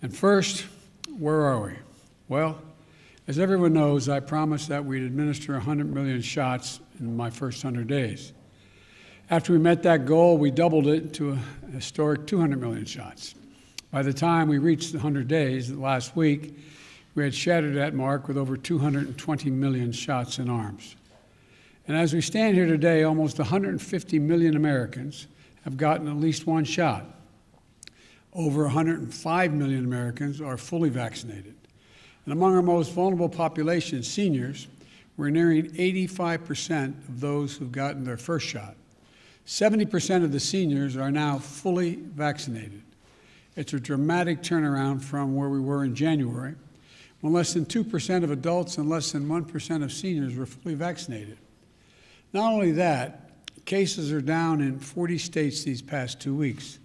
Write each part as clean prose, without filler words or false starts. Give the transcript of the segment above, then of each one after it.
And first, where are we? Well, as everyone knows, I promised that we'd administer 100 million shots in my first 100 days. After we met that goal, we doubled it to a historic 200 million shots. By the time we reached the 100 days last week, we had shattered that mark with over 220 million shots in arms. And as we stand here today, almost 150 million Americans have gotten at least one shot. Over 105 million Americans are fully vaccinated. And among our most vulnerable populations, seniors, we're nearing 85% of those who've gotten their first shot. 70% of the seniors are now fully vaccinated. It's a dramatic turnaround from where we were in January, when less than 2% of adults and less than 1% of seniors were fully vaccinated. Not only that, cases are down in 40 states these past 2 weeks.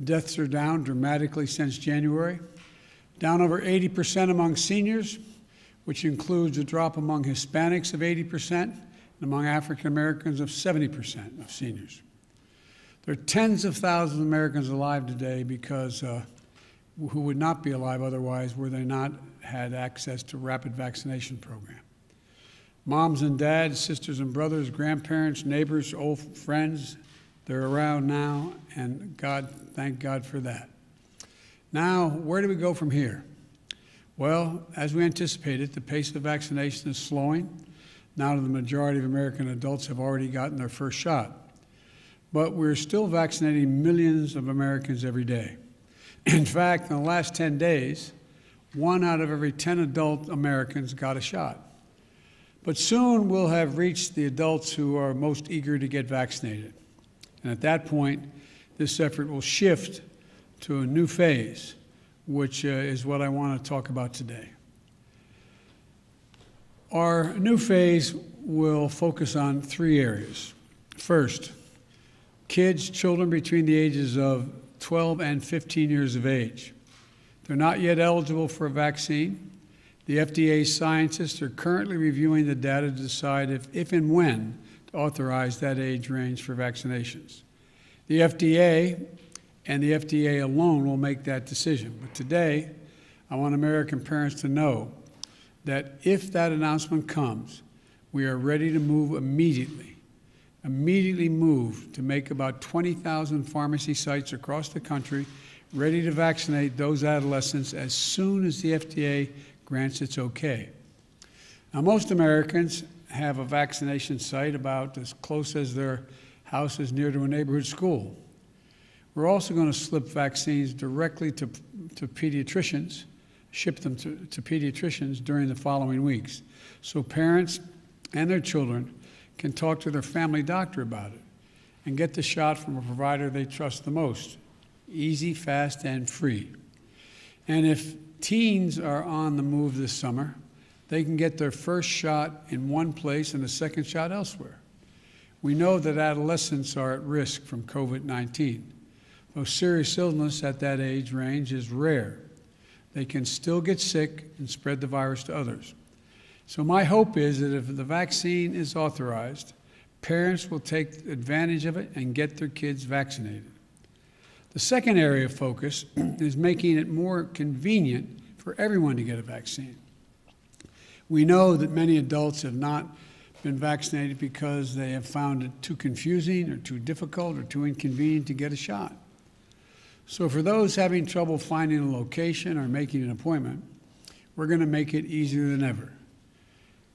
Deaths are down dramatically since January, down over 80% among seniors, which includes a drop among Hispanics of 80% and among African Americans of 70% of seniors. There are tens of thousands of Americans alive today because who would not be alive otherwise were they not had access to rapid vaccination program. Moms and dads, sisters and brothers, grandparents, neighbors, old friends, they're around now, and thank God for that. Now, where do we go from here? Well, as we anticipated, the pace of vaccination is slowing. Now the majority of American adults have already gotten their first shot. But we're still vaccinating millions of Americans every day. In fact, in the last 10 days, 1 out of every 10 adult Americans got a shot. But soon we'll have reached the adults who are most eager to get vaccinated. And at that point, this effort will shift to a new phase, which is what I want to talk about today. Our new phase will focus on 3 areas. First, kids, children between the ages of 12 and 15 years of age. They're not yet eligible for a vaccine. The FDA scientists are currently reviewing the data to decide if and when to authorize that age range for vaccinations. The FDA and the FDA alone will make that decision. But today, I want American parents to know that if that announcement comes, we are ready to move immediately move to make about 20,000 pharmacy sites across the country ready to vaccinate those adolescents as soon as the FDA grants its okay. Now, most Americans have a vaccination site about as close as their house is near to a neighborhood school. We're also going to slip vaccines directly to pediatricians, ship them to pediatricians during the following weeks, so parents and their children can talk to their family doctor about it and get the shot from a provider they trust the most. Easy, fast, and free. And if teens are on the move this summer, they can get their first shot in one place and a second shot elsewhere. We know that adolescents are at risk from COVID-19. Though serious illness at that age range is rare, they can still get sick and spread the virus to others. So my hope is that if the vaccine is authorized, parents will take advantage of it and get their kids vaccinated. The second area of focus is making it more convenient for everyone to get a vaccine. We know that many adults have not been vaccinated because they have found it too confusing or too difficult or too inconvenient to get a shot. So for those having trouble finding a location or making an appointment, we're going to make it easier than ever.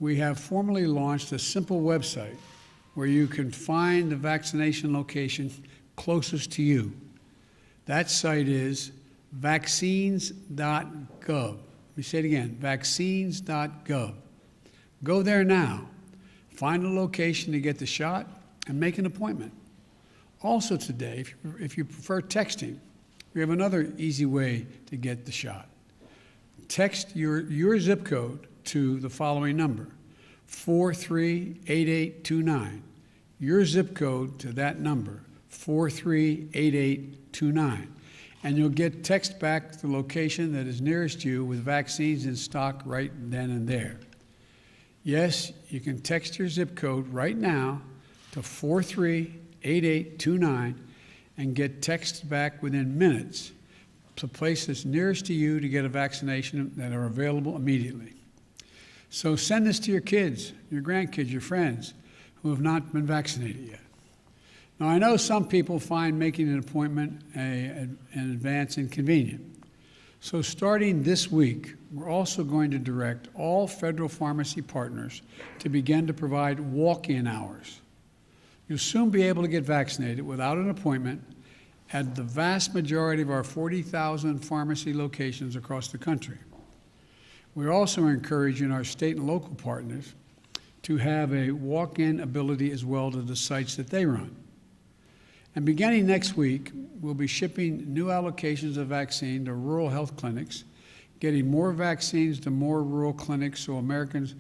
We have formally launched a simple website where you can find the vaccination location closest to you. That site is vaccines.gov. Let me say it again, vaccines.gov. Go there now, find a location to get the shot, and make an appointment. Also today, if you prefer texting, we have another easy way to get the shot. Text your zip code to the following number, 438829. Your zip code to that number, 438829. And you'll get text back to the location that is nearest you with vaccines in stock right then and there. Yes, you can text your zip code right now to 438829 and get text back within minutes. the place that's nearest to you to get a vaccination that are available immediately. So send this to your kids, your grandkids, your friends who have not been vaccinated yet. Now, I know some people find making an appointment in advance inconvenient. So starting this week, we're also going to direct all federal pharmacy partners to begin to provide walk-in hours. You'll soon be able to get vaccinated without an appointment at the vast majority of our 40,000 pharmacy locations across the country. We're also encouraging our state and local partners to have a walk-in ability as well to the sites that they run. And beginning next week, we'll be shipping new allocations of vaccine to rural health clinics, getting more vaccines to more rural clinics so Americans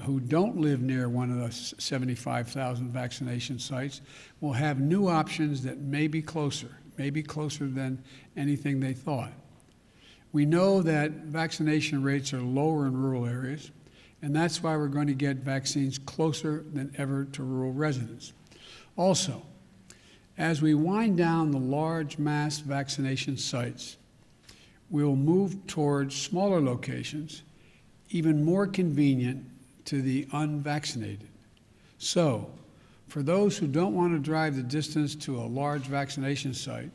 who don't live near one of the 75,000 vaccination sites will have new options that may be closer than anything they thought. We know that vaccination rates are lower in rural areas, and that's why we're going to get vaccines closer than ever to rural residents. Also, as we wind down the large mass vaccination sites, we'll move towards smaller locations, even more convenient to the unvaccinated. So, for those who don't want to drive the distance to a large vaccination site,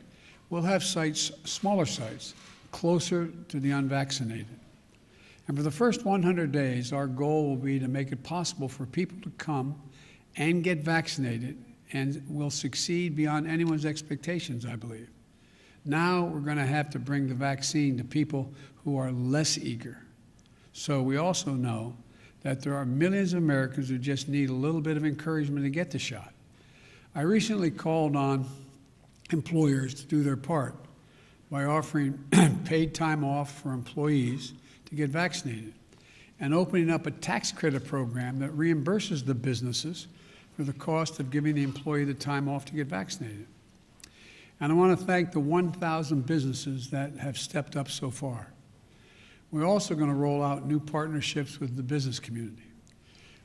we'll have sites, smaller sites, closer to the unvaccinated. And for the first 100 days, our goal will be to make it possible for people to come and get vaccinated, and will succeed beyond anyone's expectations, I believe. Now we're going to have to bring the vaccine to people who are less eager. So we also know that there are millions of Americans who just need a little bit of encouragement to get the shot. I recently called on employers to do their part by offering paid time off for employees to get vaccinated and opening up a tax credit program that reimburses the businesses for the cost of giving the employee the time off to get vaccinated. And I want to thank the 1,000 businesses that have stepped up so far. We're also going to roll out new partnerships with the business community.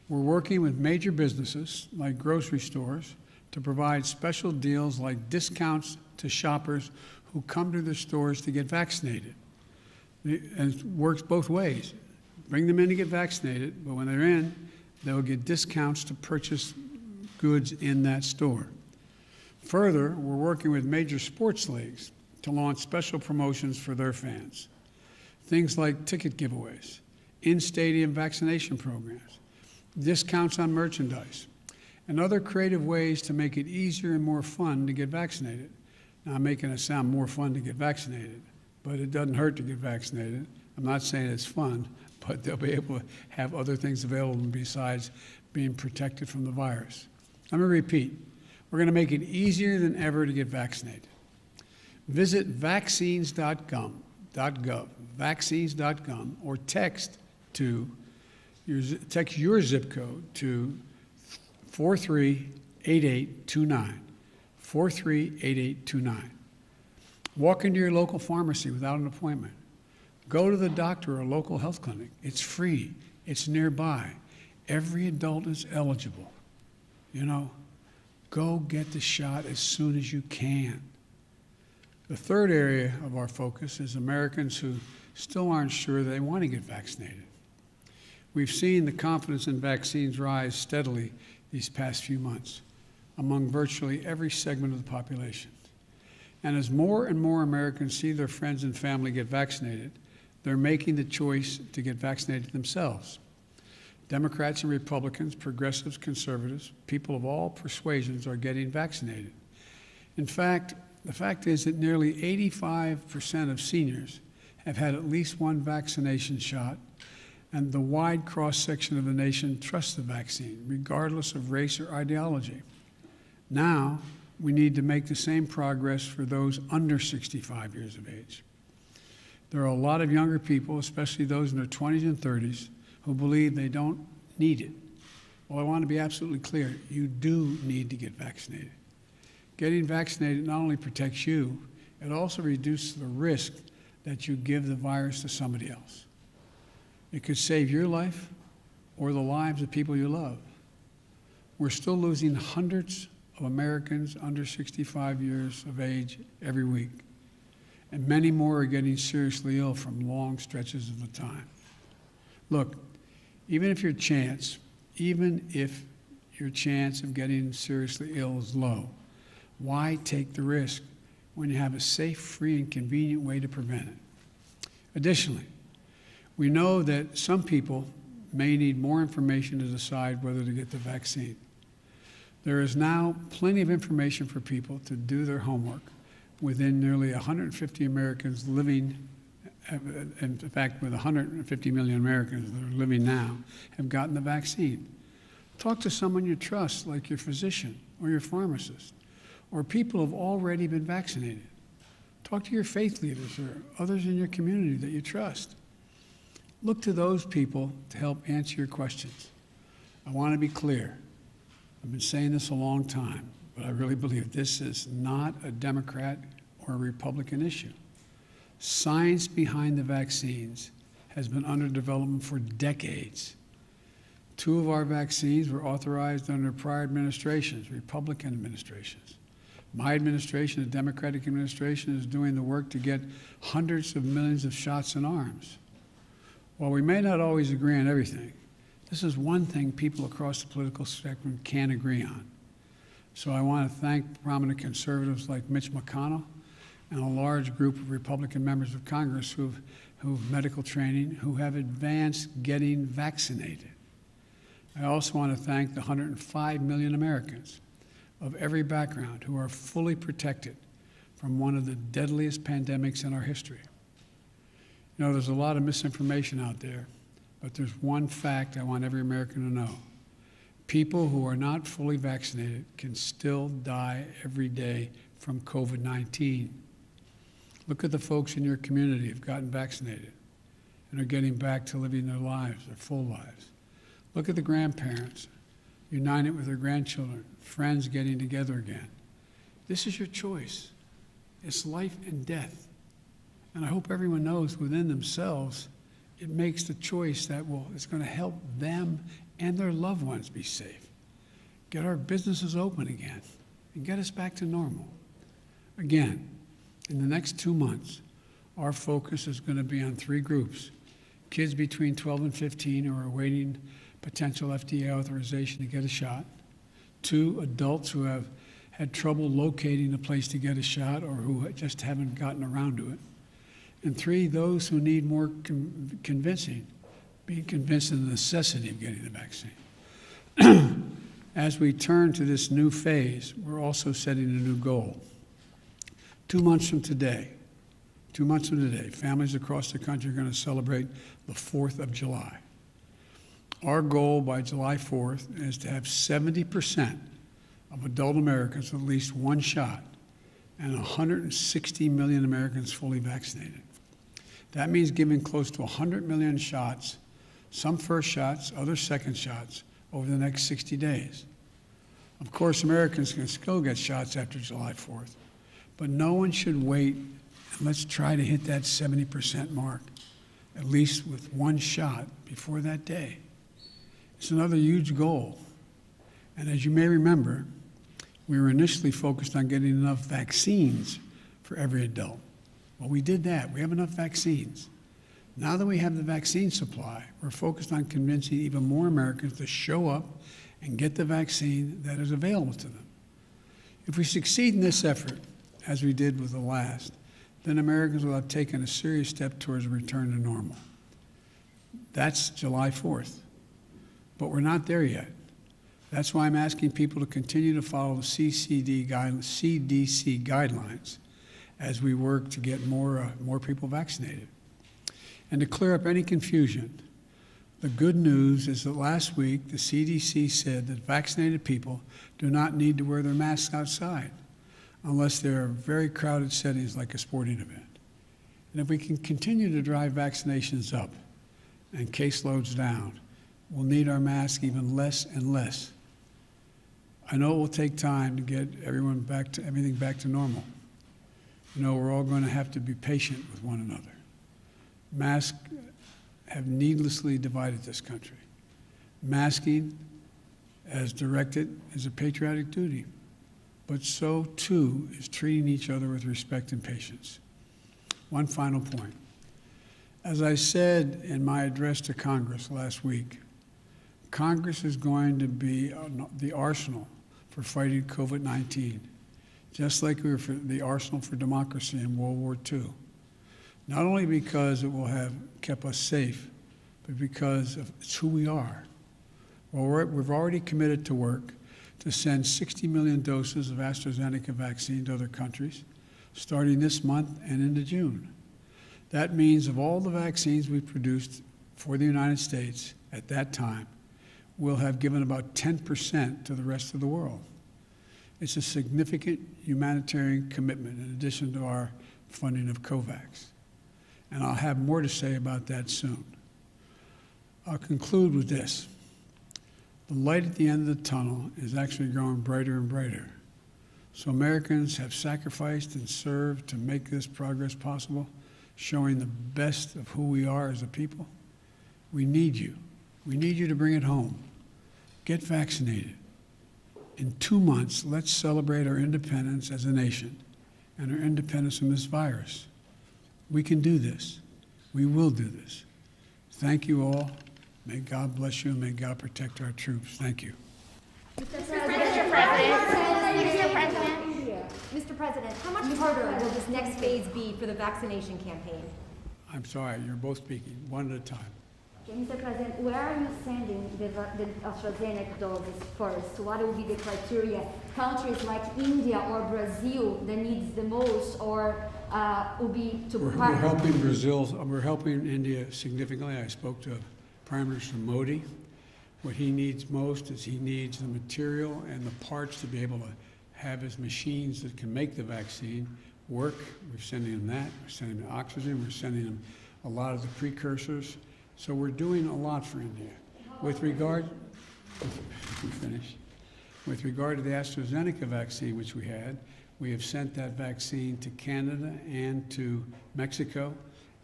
We're working with major businesses like grocery stores to provide special deals like discounts to shoppers who come to their stores to get vaccinated. And it works both ways. Bring them in to get vaccinated, but when they're in, they'll get discounts to purchase goods in that store. Further, we're working with major sports leagues to launch special promotions for their fans. Things like ticket giveaways, in-stadium vaccination programs, discounts on merchandise, and other creative ways to make it easier and more fun to get vaccinated. Now, I'm making it sound more fun to get vaccinated, but it doesn't hurt to get vaccinated. I'm not saying it's fun, but they'll be able to have other things available besides being protected from the virus. I'm going to repeat. We're going to make it easier than ever to get vaccinated. Visit vaccines.gov, vaccines.gov, or text your zip code to 438829, 438829. Walk into your local pharmacy without an appointment. Go to the doctor or a local health clinic. It's free. It's nearby. Every adult is eligible. Go get the shot as soon as you can. The third area of our focus is Americans who still aren't sure they want to get vaccinated. We've seen the confidence in vaccines rise steadily these past few months among virtually every segment of the population. And as more and more Americans see their friends and family get vaccinated, they're making the choice to get vaccinated themselves. Democrats and Republicans, progressives, conservatives, people of all persuasions are getting vaccinated. In fact, the fact is that nearly 85% of seniors have had at least one vaccination shot, and the wide cross-section of the nation trusts the vaccine, regardless of race or ideology. Now, we need to make the same progress for those under 65 years of age. There are a lot of younger people, especially those in their 20s and 30s, who believe they don't need it. Well, I want to be absolutely clear. You do need to get vaccinated. Getting vaccinated not only protects you, it also reduces the risk that you give the virus to somebody else. It could save your life or the lives of people you love. We're still losing hundreds of Americans under 65 years of age every week. and many more are getting seriously ill from long stretches of the time. Look, even if your chance of getting seriously ill is low, why take the risk when you have a safe, free, and convenient way to prevent it? Additionally, we know that some people may need more information to decide whether to get the vaccine. There is now plenty of information for people to do their homework within nearly 150 Americans living, in fact, with 150 million Americans that are living now, have gotten the vaccine. Talk to someone you trust, like your physician or your pharmacist, or people who have already been vaccinated. Talk to your faith leaders or others in your community that you trust. Look to those people to help answer your questions. I want to be clear. I've been saying this a long time, but I really believe this is not a Democrat or a Republican issue. Science behind the vaccines has been under development for decades. 2 of our vaccines were authorized under prior administrations, Republican administrations. My administration, the Democratic administration, is doing the work to get hundreds of millions of shots in arms. While we may not always agree on everything, this is one thing people across the political spectrum can agree on. So I want to thank prominent conservatives like Mitch McConnell and a large group of Republican members of Congress who have medical training, who have advanced getting vaccinated. I also want to thank the 105 million Americans of every background who are fully protected from one of the deadliest pandemics in our history. You know, there's a lot of misinformation out there, but there's one fact I want every American to know. People who are not fully vaccinated can still die every day from COVID-19. Look at the folks in your community who've gotten vaccinated and are getting back to living their lives, their full lives. Look at the grandparents, united with their grandchildren, friends getting together again. This is your choice. It's life and death. And I hope everyone knows within themselves it makes the choice that it's going to help them and their loved ones be safe, get our businesses open again, and get us back to normal. Again, in the next 2 months, our focus is going to be on 3 groups: kids between 12 and 15 who are awaiting potential FDA authorization to get a shot; 2, adults who have had trouble locating a place to get a shot or who just haven't gotten around to it; and 3, those who need more being convinced of the necessity of getting the vaccine. As we turn to this new phase, we're also setting a new goal. 2 months from today, families across the country are going to celebrate the 4th of July. Our goal by July 4th is to have 70% of adult Americans with at least 1 shot and 160 million Americans fully vaccinated. That means giving close to 100 million shots, some first shots, others second shots, over the next 60 days. Of course, Americans can still get shots after July 4th, but no one should wait, and let's try to hit that 70% mark, at least with 1 shot before that day. It's another huge goal. And as you may remember, we were initially focused on getting enough vaccines for every adult. Well, we did that. We have enough vaccines. Now that we have the vaccine supply, we're focused on convincing even more Americans to show up and get the vaccine that is available to them. If we succeed in this effort, as we did with the last, then Americans will have taken a serious step towards a return to normal. That's July 4th. But we're not there yet. That's why I'm asking people to continue to follow the CDC guidelines as we work to get more people vaccinated. And to clear up any confusion, the good news is that last week the CDC said that vaccinated people do not need to wear their masks outside unless they're very crowded settings like a sporting event. And if we can continue to drive vaccinations up and caseloads down, we'll need our masks even less and less. I know it will take time to get everything back to normal. You know, we're all going to have to be patient with one another. Masks have needlessly divided this country. Masking, as directed, is a patriotic duty, but so too is treating each other with respect and patience. One final point. As I said in my address to Congress last week, Congress is going to be the arsenal for fighting COVID-19, just like we were for the arsenal for democracy in World War II. Not only because it will have kept us safe, but because it's who we are. Well, we've already committed to work to send 60 million doses of AstraZeneca vaccine to other countries, starting this month and into June. That means of all the vaccines we produced for the United States at that time, we'll have given about 10% to the rest of the world. It's a significant humanitarian commitment in addition to our funding of COVAX. And I'll have more to say about that soon. I'll conclude with this. The light at the end of the tunnel is actually growing brighter and brighter. So Americans have sacrificed and served to make this progress possible, showing the best of who we are as a people. We need you. We need you to bring it home. Get vaccinated. In 2 months, let's celebrate our independence as a nation and our independence from this virus. We can do this. We will do this. Thank you all. May God bless you and may God protect our troops. Thank you. Mr. President, how much harder will this next phase be for the vaccination campaign? I'm sorry, you're both speaking, one at a time. Okay, Mr. President, where are you sending the AstraZeneca doses first? What will be the criteria? Countries like India or Brazil that needs the most, or will be to We're helping Brazil, we're helping India significantly. I spoke to Prime Minister Modi. What he needs most is he needs the material and the parts to be able to have his machines that can make the vaccine work. We're sending him that. We're sending him oxygen. We're sending him a lot of the precursors. So we're doing a lot for India. With regard, with regard to the AstraZeneca vaccine, which we have sent that vaccine to Canada and to Mexico,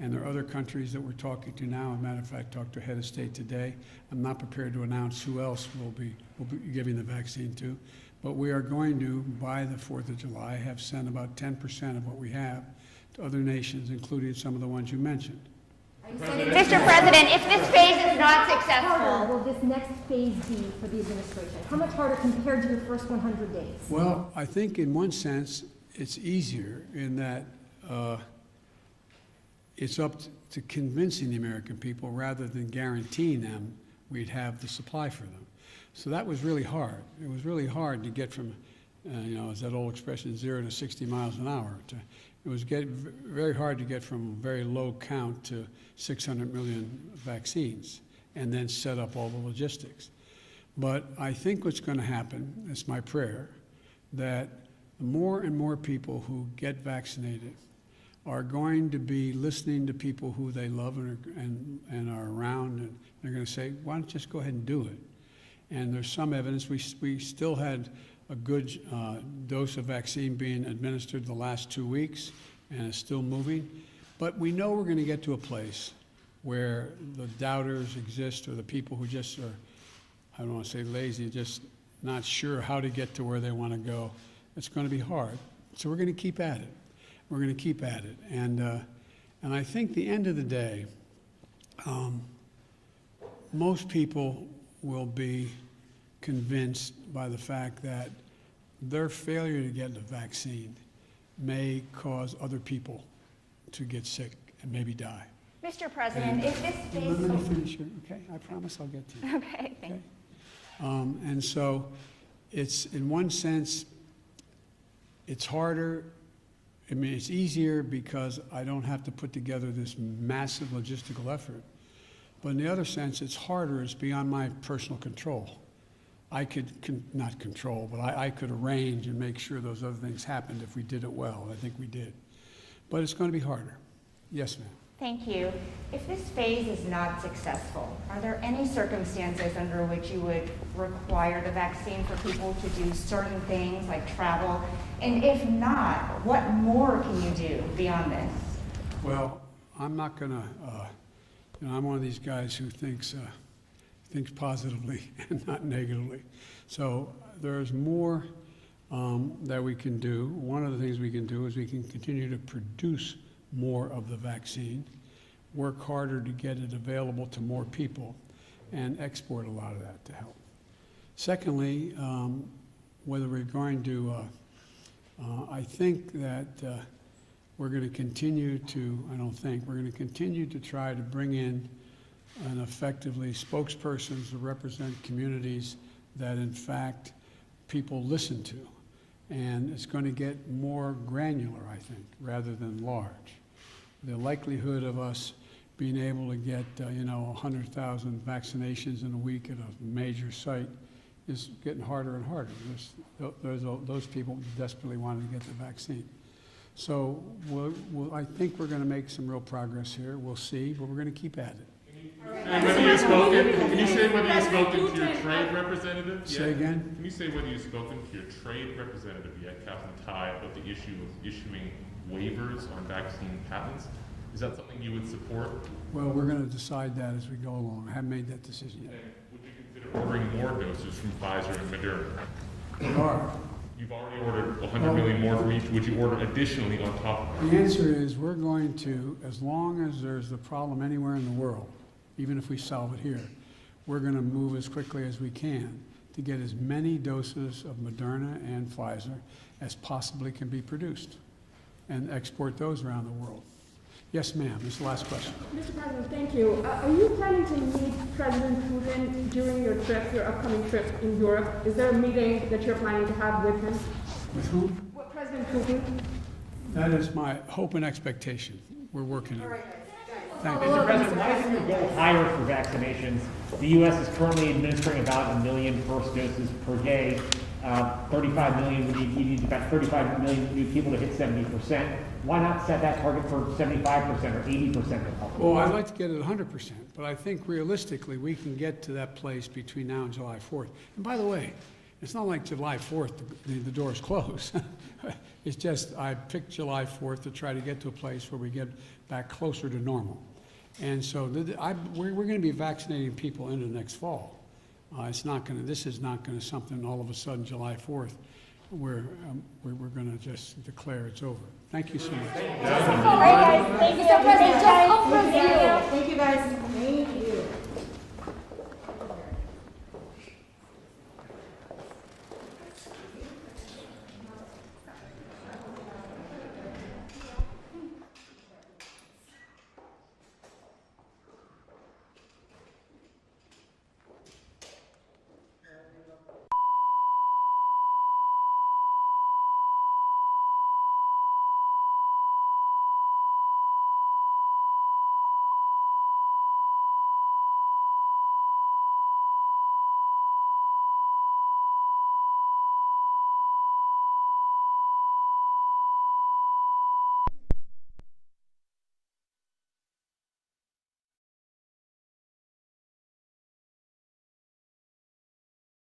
and there are other countries that we're talking to now. As a matter of fact, I talked to head of state today. I'm not prepared to announce who else we'll be giving the vaccine to, but we are going to, by the 4th of July, have sent about 10% of what we have to other nations, including some of the ones you mentioned. Mr. President, if this phase is not How successful, harder will this next phase be for the administration? How much harder compared to your first 100 days? Well, I think in one sense it's easier in that it's up to convincing the American people rather than guaranteeing them we'd have the supply for them. So that was really hard. It was really hard to get from, as that old expression, 0 to 60 miles an hour. It was very hard to get from a very low count to 600 million vaccines and then set up all the logistics. But I think what's going to happen, it's my prayer, that more and more people who get vaccinated are going to be listening to people who they love and are around, and they're going to say, why don't you just go ahead and do it? And there's some evidence. We still had a good dose of vaccine being administered the last 2 weeks, and it's still moving. But we know we're going to get to a place where the doubters exist, or the people who just are, I don't want to say lazy, just not sure how to get to where they want to go. It's going to be hard. So we're going to keep at it. We're going to keep at it. And I think the end of the day, most people will be convinced by the fact that their failure to get the vaccine may cause other people to get sick and maybe die. Mr. President, if this phase... Let me finish here, okay? I promise I'll get to you. Okay, thank you. And so it's, in one sense, it's harder. I mean, it's easier because I don't have to put together this massive logistical effort. But in the other sense, it's harder. It's beyond my personal control. I could, not control, but I could arrange and make sure those other things happened if we did it well. I think we did. But it's going to be harder. Yes, ma'am. Thank you. If this phase is not successful, are there any circumstances under which you would require the vaccine for people to do certain things like travel? And if not, what more can you do beyond this? Well, I'm not going to, I'm one of these guys who thinks positively and not negatively. So there's more that we can do. One of the things we can do is we can continue to produce more of the vaccine, work harder to get it available to more people, and export a lot of that to help. Secondly, whether we're going to, I think that we're going to continue to, I don't think, we're going to continue to try to bring in and effectively spokespersons to represent communities that in fact people listen to. And it's going to get more granular, I think, rather than large. The likelihood of us being able to get, 100,000 vaccinations in a week at a major site is getting harder and harder. There's those people desperately wanting to get the vaccine. So I think we're going to make some real progress here. We'll see, but we're going to keep at it. Can you say whether you've spoken to your trade representative yet? Say again? Can you say whether you've spoken to your trade representative yet, Captain Ty, about the issue of issuing waivers on vaccine patents? Is that something you would support? Well, we're going to decide that as we go along. I haven't made that decision yet. And would you consider ordering more doses from Pfizer and Moderna? We are. You've already ordered 100 million more from each. Would you order additionally on top of that? The answer is we're going to, as long as there's a problem anywhere in the world, even if we solve it here, we're going to move as quickly as we can to get as many doses of Moderna and Pfizer as possibly can be produced and export those around the world. Yes, ma'am. This is the last question. Mr. President, thank you. Are you planning to meet President Putin during your trip, your upcoming trip in Europe? Is there a meeting that you're planning to have with him? With whom? With President Putin? That is my hope and expectation. We're working on it. Thank you. Mr. President, why isn't your goal higher for vaccinations? The U.S. is currently administering about 1 million first doses per day. 35 million, you need about 35 million new people to hit 70%. Why not set that target for 75% or 80% of the population? Well, I'd like to get it 100%, but I think realistically we can get to that place between now and July 4th. And by the way, it's not like July 4th, the doors close. It's just I picked July 4th to try to get to a place where we get back closer to normal. And so we're going to be vaccinating people into next fall. This is not going to something all of a sudden July 4th we're going to just declare it's over. Thank you so much. Mr. President, just